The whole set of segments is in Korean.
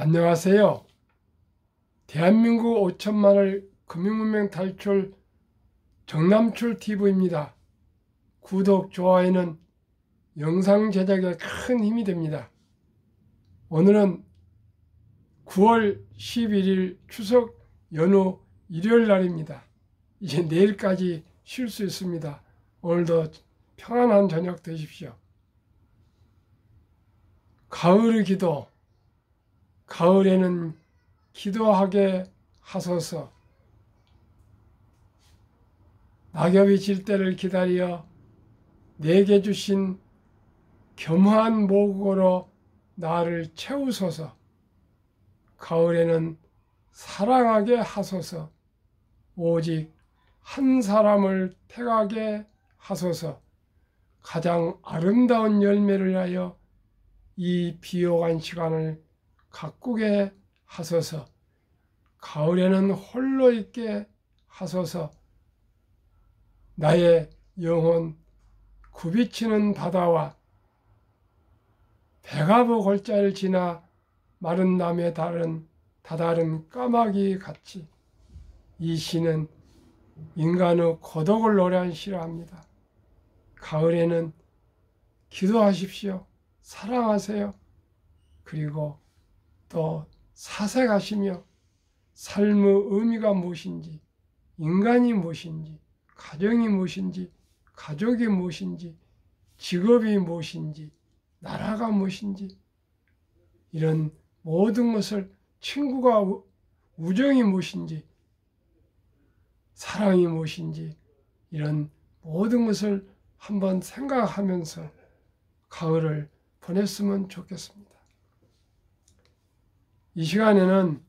안녕하세요. 대한민국 5천만을 금융문명 탈출 정남출TV입니다. 구독, 좋아요는 영상 제작에 큰 힘이 됩니다. 오늘은 9월 11일 추석 연휴 일요일 날입니다. 이제 내일까지 쉴 수 있습니다. 오늘도 평안한 저녁 되십시오. 가을의 기도, 가을에는 기도하게 하소서. 낙엽이 질 때를 기다려 내게 주신 겸허한 모국어로 나를 채우소서. 가을에는 사랑하게 하소서. 오직 한 사람을 택하게 하소서. 가장 아름다운 열매를 하여 이 비옥한 시간을 가꾸게 하소서. 가을에는 홀로 있게 하소서. 나의 영혼 굽이치는 바다와 백아부 골짜기를 지나 마른 남에 다다른 까마귀 같이 이 시는 인간의 고독을 노래한 시라 합니다. 가을에는 기도하십시오. 사랑하세요. 그리고 또 사색하시며 삶의 의미가 무엇인지, 인간이 무엇인지, 가정이 무엇인지, 가족이 무엇인지, 직업이 무엇인지, 나라가 무엇인지, 이런 모든 것을, 친구가 우정이 무엇인지, 사랑이 무엇인지, 이런 모든 것을 한번 생각하면서 가을을 보냈으면 좋겠습니다. 이 시간에는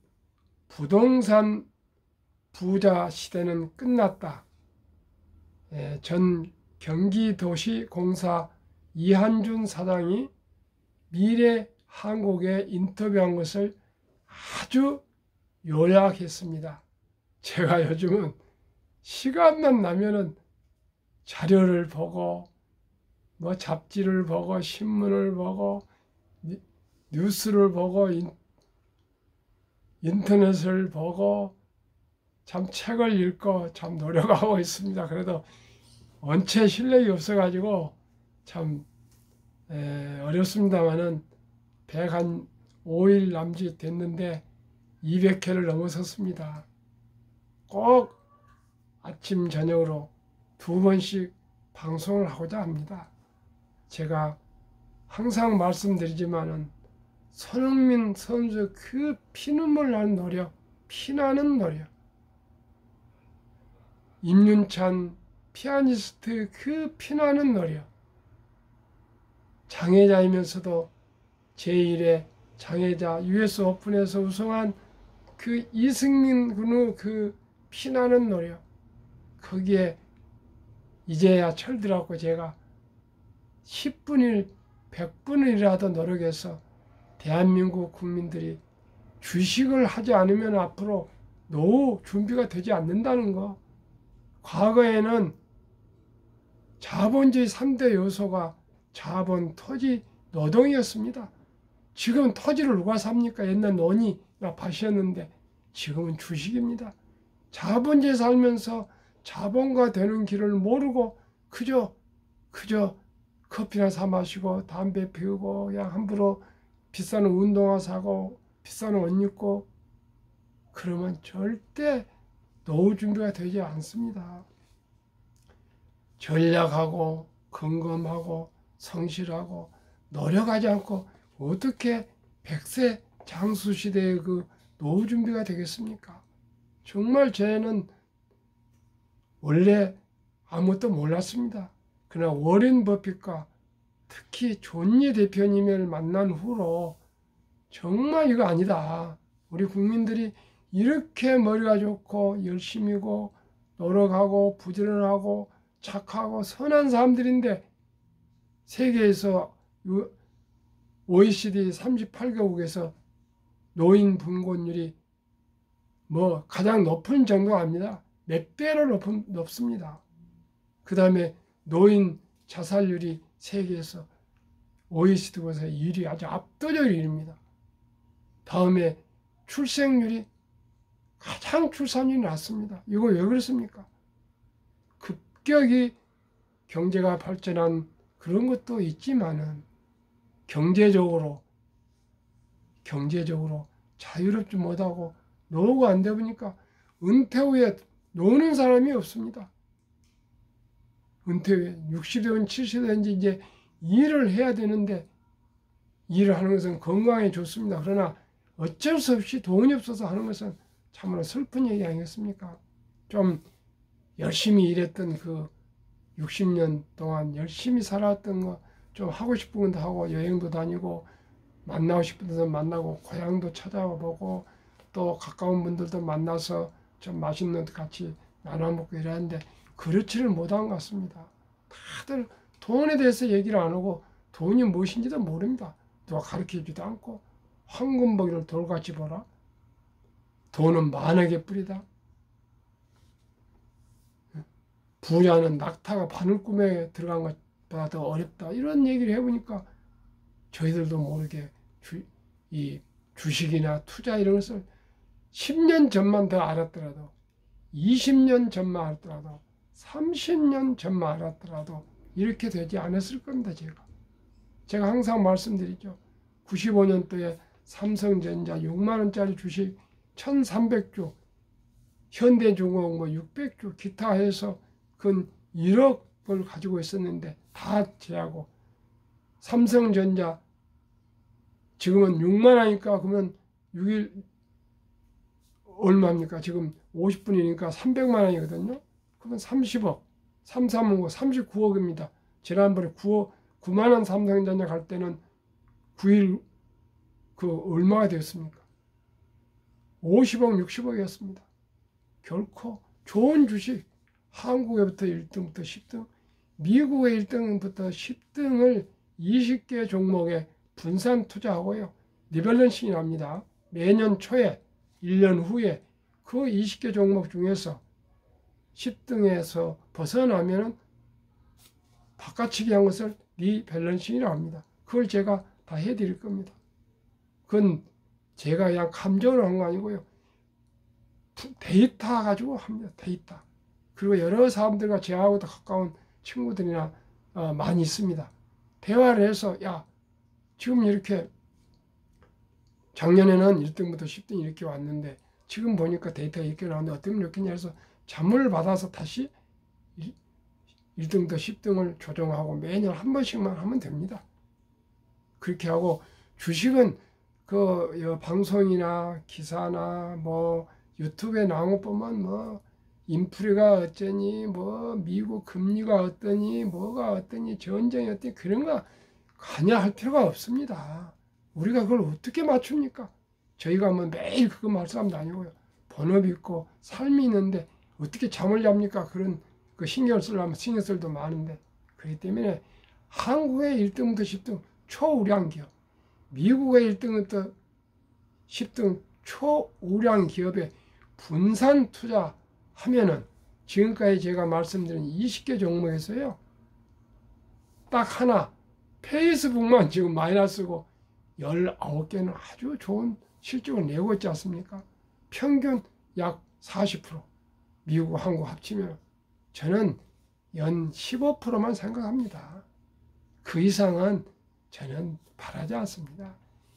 부동산 부자 시대는 끝났다. 전 경기도시공사 이한준 사장이 미래한국에 인터뷰한 것을 아주 요약했습니다. 제가 요즘은 시간만 나면은 자료를 보고 뭐 잡지를 보고 신문을 보고 뉴스를 보고 인터넷을 보고 참 책을 읽고 참 노력하고 있습니다. 그래도 원체 실력이 없어가지고 참 어렵습니다만은 105일 남짓 됐는데 200회를 넘어섰습니다. 꼭 아침 저녁으로 2번씩 방송을 하고자 합니다. 제가 항상 말씀드리지만은 손흥민 선수 그 피눈물 나는 노력, 피나는 노력, 임윤찬 피아니스트 그 피나는 노력, 장애자이면서도 제1회 장애자 US 오픈에서 우승한 그 이승민 군의 그 피나는 노력, 거기에 이제야 철들었고 제가 10분일 100분이라도 노력해서 대한민국 국민들이 주식을 하지 않으면 앞으로 노후 준비가 되지 않는다는 거. 과거에는 자본주의 3대 요소가 자본, 토지, 노동이었습니다. 지금 토지를 누가 삽니까? 옛날 논이나 밭이었는데 지금은 주식입니다. 자본주의 살면서 자본가 되는 길을 모르고 그저 커피나 사 마시고 담배 피우고 그냥 함부로 비싼 운동화 사고 비싼 옷 입고 그러면 절대 노후 준비가 되지 않습니다. 전략하고 근검하고 성실하고 노력하지 않고 어떻게 100세 장수시대의 그 노후 준비가 되겠습니까? 정말 저는 원래 아무것도 몰랐습니다. 그러나 워렌 버핏과 특히 존니 대표님을 만난 후로 정말 이거 아니다. 우리 국민들이 이렇게 머리가 좋고 열심히고 노력하고 부지런하고 착하고 선한 사람들인데 세계에서 OECD 38개국에서 노인 빈곤율이 뭐 가장 높은 정도가 아닙니다. 몇 배로 높습니다. 그 다음에 노인 자살률이 세계에서 OECD에서 1위 아주 압도적 1위입니다. 다음에 출생률이 가장 출산율이 낮습니다. 이거 왜 그렇습니까? 급격히 경제가 발전한 그런 것도 있지만은 경제적으로 자유롭지 못하고 노후가 안 돼 보니까 은퇴 후에 노는 사람이 없습니다. 은퇴 후에 60대든 70대든지 이제 일을 해야 되는데 일을 하는 것은 건강에 좋습니다. 그러나 어쩔 수 없이 돈이 없어서 하는 것은 참으로 슬픈 얘기 아니겠습니까? 좀 열심히 일했던 그 60년 동안 열심히 살았던 거 좀 하고 싶은 것도 하고 여행도 다니고 만나고 싶은 데서 만나고 고향도 찾아보고 또 가까운 분들도 만나서 좀 맛있는 것 같이 나눠 먹고 이러는데 그렇지를 못한 것 같습니다. 다들 돈에 대해서 얘기를 안 하고 돈이 무엇인지도 모릅니다. 누가 가르쳐주지도 않고 황금보기를 돌같이 보라. 돈은 만악의 뿌리다. 부자는 낙타가 바늘꿈에 들어간 것보다 더 어렵다. 이런 얘기를 해보니까 저희들도 모르게 이 주식이나 투자 이런 것을 10년 전만 더 알았더라도 20년 전만 알았더라도 30년 전만 알았더라도 이렇게 되지 않았을 겁니다. 제가 항상 말씀드리죠. 95년도에 삼성전자 6만 원짜리 주식 1300주, 현대중공업 뭐 600주 기타 해서 근 1억을 가지고 있었는데 다 제하고 삼성전자 지금은 6만 원이니까 그러면 6일 얼마입니까? 지금 50분이니까 300만 원이거든요. 그러면 30억, 3, 3은 39억입니다. 지난번에 9만 원 삼성전자 갈 때는 9일 그 얼마가 되었습니까? 50억, 60억이었습니다. 결코 좋은 주식 한국에부터 1등부터 10등, 미국의 1등부터 10등을 20개 종목에 분산 투자하고요. 리밸런싱이 납니다. 매년 초에 1년 후에 그 20개 종목 중에서 10등에서 벗어나면은 바깥치기 한 것을 리밸런싱이라고 합니다. 그걸 제가 다 해드릴 겁니다. 그건 제가 그냥 감정으로 한 거 아니고요. 데이터 가지고 합니다. 데이터. 그리고 여러 사람들과 저하고도 가까운 친구들이나 많이 있습니다. 대화를 해서 야 지금 이렇게 작년에는 1등부터 10등 이렇게 왔는데 지금 보니까 데이터가 이렇게 나오는데 어떻게 이렇겠냐 해서 자문을 받아서 다시 1등부터 10등을 조정하고 매년 한 번씩만 하면 됩니다. 그렇게 하고 주식은 그 방송이나 기사나 뭐 유튜브에 나온 거 보면 뭐 인플레가 어쩌니 뭐 미국 금리가 어떠니 뭐가 어떠니 전쟁이 어떠니 그런 거 관여할 필요가 없습니다. 우리가 그걸 어떻게 맞춥니까? 저희가 뭐 매일 그거 말씀하면 아니고요. 본업이 있고 삶이 있는데 어떻게 잠을 잡니까? 그런 그 신경 쓰려면 신경 쓸 도 많은데 그렇기 때문에 한국의 1등부터 10등 초우량 기업, 미국의 1등부터 10등 초우량 기업에 분산 투자하면은 지금까지 제가 말씀드린 20개 종목에서요. 딱 하나 페이스북만 지금 마이너스고 19개는 아주 좋은 실적을 내고 있지 않습니까? 평균 약 40%. 미국, 한국 합치면 저는 연 15%만 생각합니다. 그 이상은 저는 바라지 않습니다.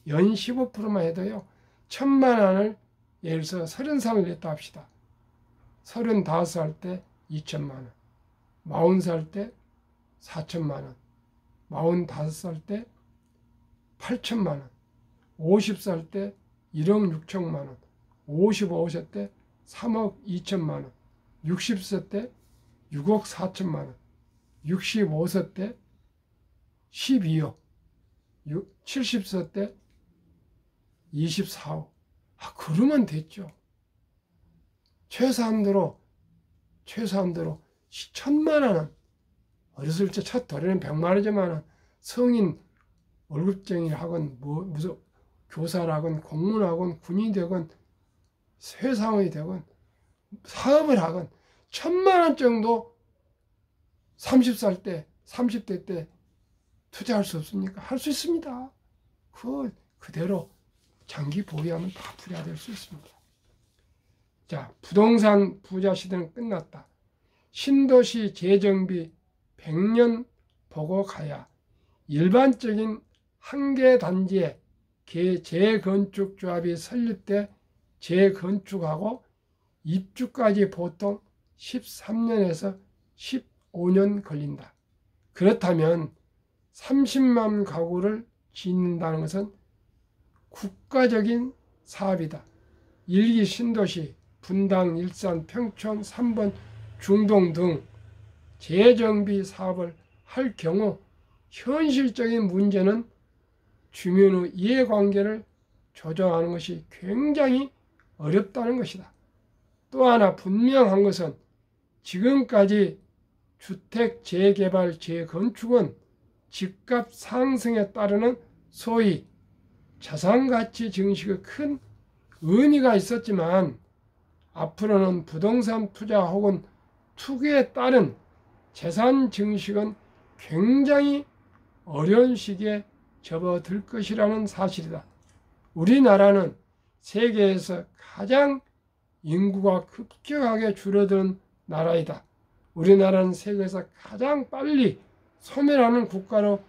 연 15%만 해도요. 1,000만 원을 예를 들어서 30살을 냈다 합시다. 35살 때 2천만 원, 40살 때 4천만 원, 45살 때 8천만 원, 50살 때 1억 6천만 원, 55세 때 3억 2천만 원, 60세 때 6억 4천만 원, 65세 때 12억, 70세 때 24억. 그러면 됐죠. 최소한도로 1,000만 원은 어렸을 때 첫 도래는 100만 원이지만 성인 월급쟁이를 하건 무슨 교사를 하건 공무원 하건 군인이 되건 회사원이 되건 사업을 하건 1,000만 원 정도 30살 때 30대 때 투자할 수 없습니까? 할 수 있습니다. 그대로 장기 보유하면 다 부자 될 수 있습니다. 자, 부동산 부자 시대는 끝났다. 신도시 재정비 100년 보고 가야 일반적인 한 개 단지에 재건축 조합이 설립돼 재건축하고 입주까지 보통 13년에서 15년 걸린다. 그렇다면 30만 가구를 짓는다는 것은 국가적인 사업이다. 일기 신도시, 분당, 일산, 평촌, 3번, 중동 등 재정비 사업을 할 경우 현실적인 문제는 주민의 이해관계를 조정하는 것이 굉장히 어렵다는 것이다. 또 하나 분명한 것은 지금까지 주택 재개발, 재건축은 집값 상승에 따르는 소위 자산가치 증식의 큰 의미가 있었지만 앞으로는 부동산 투자 혹은 투기에 따른 재산 증식은 굉장히 어려운 시기에 접어들 것이라는 사실이다. 우리나라는 세계에서 가장 인구가 급격하게 줄어드는 나라이다. 우리나라는 세계에서 가장 빨리 소멸하는 국가로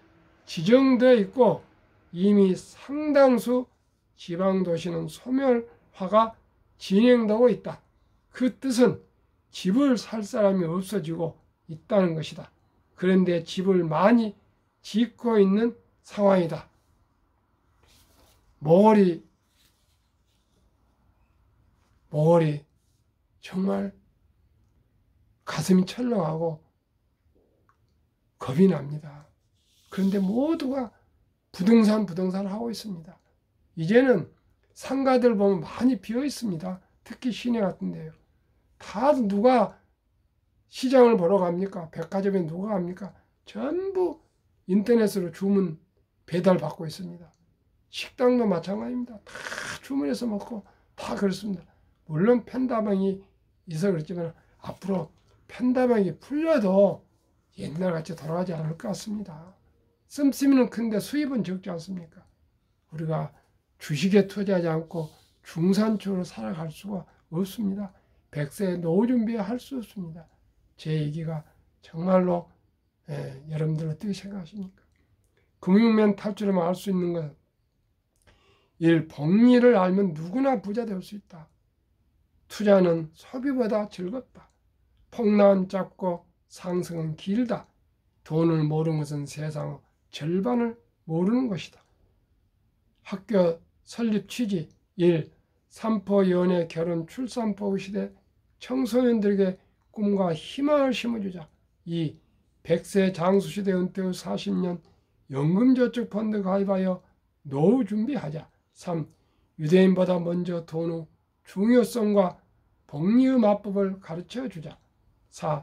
지정되어 있고 이미 상당수 지방도시는 소멸화가 진행되고 있다. 그 뜻은 집을 살 사람이 없어지고 있다는 것이다. 그런데 집을 많이 짓고 있는 상황이다. 모골이 정말 가슴이 철렁하고 겁이 납니다. 그런데 모두가 부동산을 하고 있습니다. 이제는 상가들 보면 많이 비어 있습니다. 특히 시내 같은 데요. 다 누가 시장을 보러 갑니까? 백화점에 누가 갑니까? 전부 인터넷으로 주문 배달 받고 있습니다. 식당도 마찬가지입니다. 다 주문해서 먹고 다 그렇습니다. 물론 팬다방이 있어 그렇지만 앞으로 팬다방이 풀려도 옛날같이 돌아가지 않을 것 같습니다. 씀씀이는 큰데 수입은 적지 않습니까? 우리가 주식에 투자하지 않고 중산층으로 살아갈 수가 없습니다. 100세 노후 준비할 수 없습니다. 제 얘기가 정말로 여러분들 어떻게 생각하십니까? 금융면 탈출하면 알 수 있는 것 1. 복리를 알면 누구나 부자 될 수 있다. 투자는 소비보다 즐겁다. 폭락은 짧고 상승은 길다. 돈을 모르는 것은 세상의 절반을 모르는 것이다. 학교 설립 취지 1. 삼포 연애 결혼 출산포 시대 청소년들에게 꿈과 희망을 심어주자. 2. 100세 장수시대 은퇴 후 40년 연금저축펀드 가입하여 노후 준비하자. 3. 유대인보다 먼저 돈의 중요성과 복리의 마법을 가르쳐주자. 4.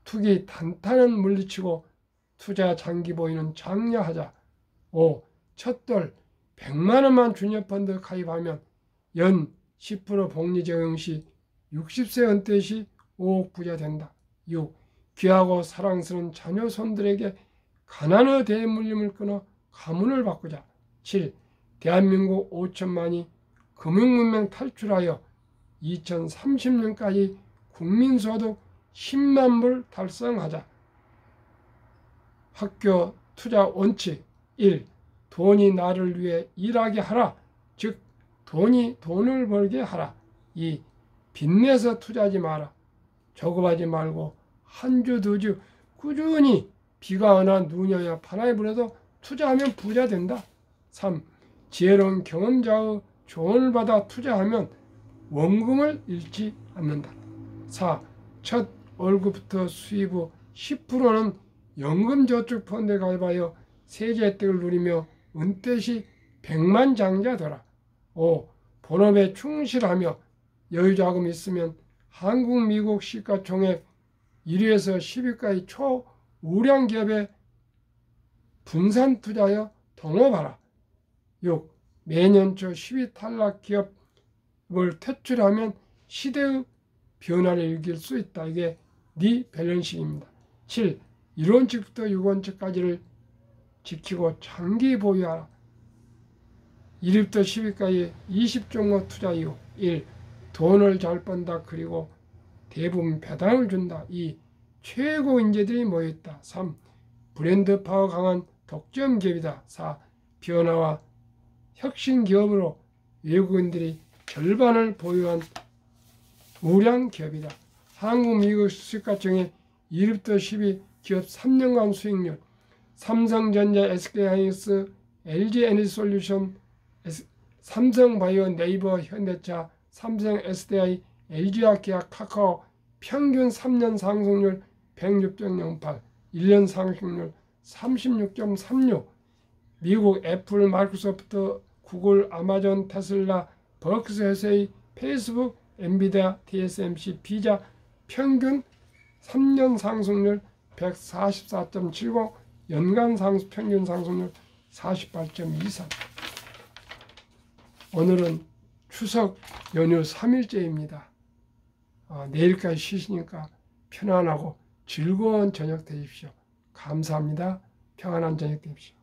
투기 단타는 물리치고 투자 장기 보유는 장려하자. 5. 첫돌 100만 원만 주녀펀드 가입하면 연 10% 복리 적용 시 60세 은퇴 시 5억 부자 된다. 6. 귀하고 사랑스러운 자녀 손들에게 가난의 대물림을 끊어 가문을 바꾸자. 7. 대한민국 5천만이 금융문명 탈출하여 2030년까지 국민소득 10만 불 달성하자. 학교 투자 원칙 1. 돈이 나를 위해 일하게 하라. 즉 돈이 돈을 벌게 하라. 2. 빚내서 투자하지 마라. 조급하지 말고 한 주 두 주 꾸준히 비가 오나 눈이 오나 바람이 불어도 투자하면 부자 된다. 3. 지혜로운 경험자의 조언을 받아 투자하면 원금을 잃지 않는다. 4. 첫 월급부터 수입 후 10%는 연금저축펀드에 가입하여 세제 혜택을 누리며 은퇴 시 백만장자되라. 5. 본업에 충실하며 여유자금이 있으면 한국, 미국 시가총액 1위에서 10위까지 초우량 기업에 분산 투자하여 동업하라. 6. 매년 초 10위 탈락 기업을 퇴출하면 시대의 변화를 일으킬 수 있다. 이게 네 밸런싱입니다. 7. 1원칙부터 6원칙까지를 지키고 장기 보유하라. 1위부터 10위까지 20종목 투자 이유. 1. 돈을 잘 번다. 그리고 대부분 배당을 준다. 2. 최고 인재들이 모였다. 3. 브랜드 파워 강한 독점 기업이다. 4. 변화와 혁신 기업으로 외국인들이 절반을 보유한 우량 기업이다. 한국, 미국 수식가청의 1위부터 10위 기업 3년간 수익률. 삼성전자, SK하이닉스, LG에너지솔루션, 삼성바이오, 네이버, 현대차, 삼성, SDI, LG화학, 카카오 평균 3년 상승률 106.08, 1년 상승률 36.36. 미국 애플, 마이크로소프트, 구글, 아마존, 테슬라, 버크스 회사의 페이스북, 엔비디아, TSMC, 피자 평균 3년 상승률 144.70, 연간 평균 상승률 48.23. 오늘은 추석 연휴 3일째입니다. 내일까지 쉬시니까 편안하고 즐거운 저녁 되십시오. 감사합니다. 평안한 저녁 되십시오.